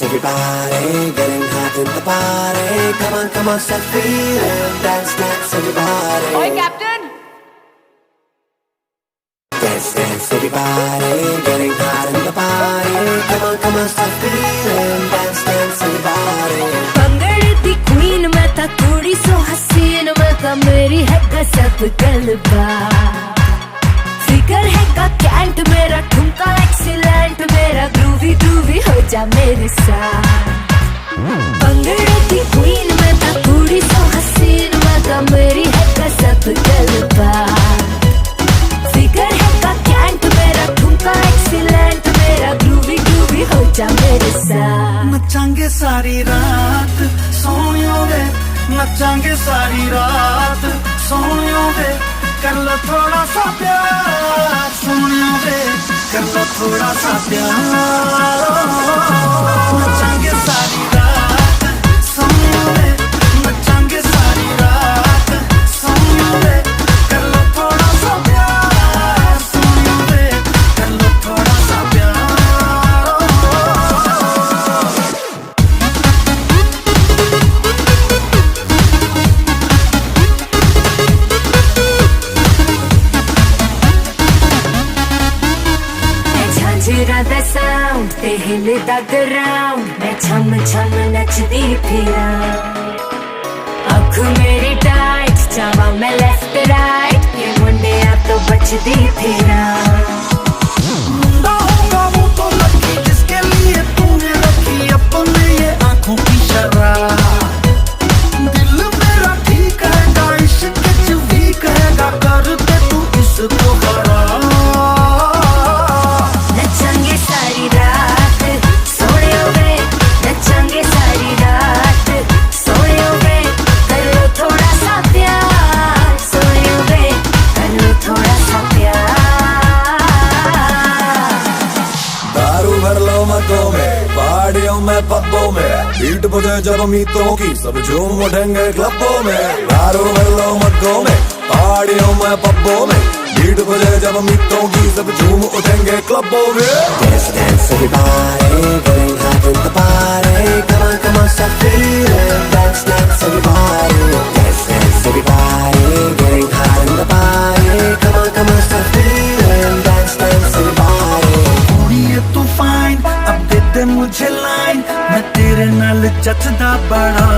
everybody, getting hot in the party. Come on, start feeling. Dance, dance, everybody. Oi, Captain! Dance, everybody, getting hot in the party. Come on, start feeling. Dance, dance, everybody. भंगड़े the queen मैं था थोड़ी सो हसीन मैं था मेरी है गजब गलबा फिगर है का कैंट मेरा ठुमका एक्सीलेंट मेरा ग्रूवी ग्रूवी हो जा मेरे साथ भंगड़े दी क्वीन मैं था थोड़ी सो हसीन मैं था मेरी है गजब गलबा फिगर है का कैंट मेरा ठुमका एक्सीलेंट मेरा ग्रूवी ग्रूवी हो जा मेरे साथ नचांगे सारी रात सोनियो वे नचांगे सारी रात सोनियो वे कर लो थोड़ा सा प्यार सोनियो वे कर लो थोड़ा सा प्यार नचांगे सारी रात सोनियो वे नचांगे सारी रात सोनियो वे कर लो थोड़ा सा प्यार सोनियो वे कर लो थोड़ा सा प्यार झांझरा दा साउंड ते हिलदा ग्राउंड मैं छम छम नचदी फिरा अख मेरी टाइट जावा मैं लेफ्ट राइट ये मुंडे आप तो बचदी फिरा मुंडा होगा वो तो लकी जिसके लिए तूने रखी अपने ये आंखों की शराब दिल मेरा ठीक है इश्क च वीक है कर दे तू इसको खराब नचंगे सारी रात सोने वे नचंगे सारी रात सोने वे कर लो थोड़ा सा प्यार सोने वे कर लो थोड़ा सा प्यार दारू भर लो मतों में पहाड़ियों में पब्बों में बीट बजे जब मीतों की सब झूम उठेंगे क्लबों में दारू भर लो मतों में पहाड़ियों में पब्बों में बीट बजे जब मीतों की सब झूम उठेंगे क्लबों में Dance, dance, everybody, getting hot in the party. Come on, start feeling. Dance, dance, everybody. Dance, dance, everybody, getting hot in the party. Come on, start feeling. Dance, dance, everybody. कुड़ी ये तू फाइन अब दे दे मुझे line मैं तेरे नाल जचदा बड़ा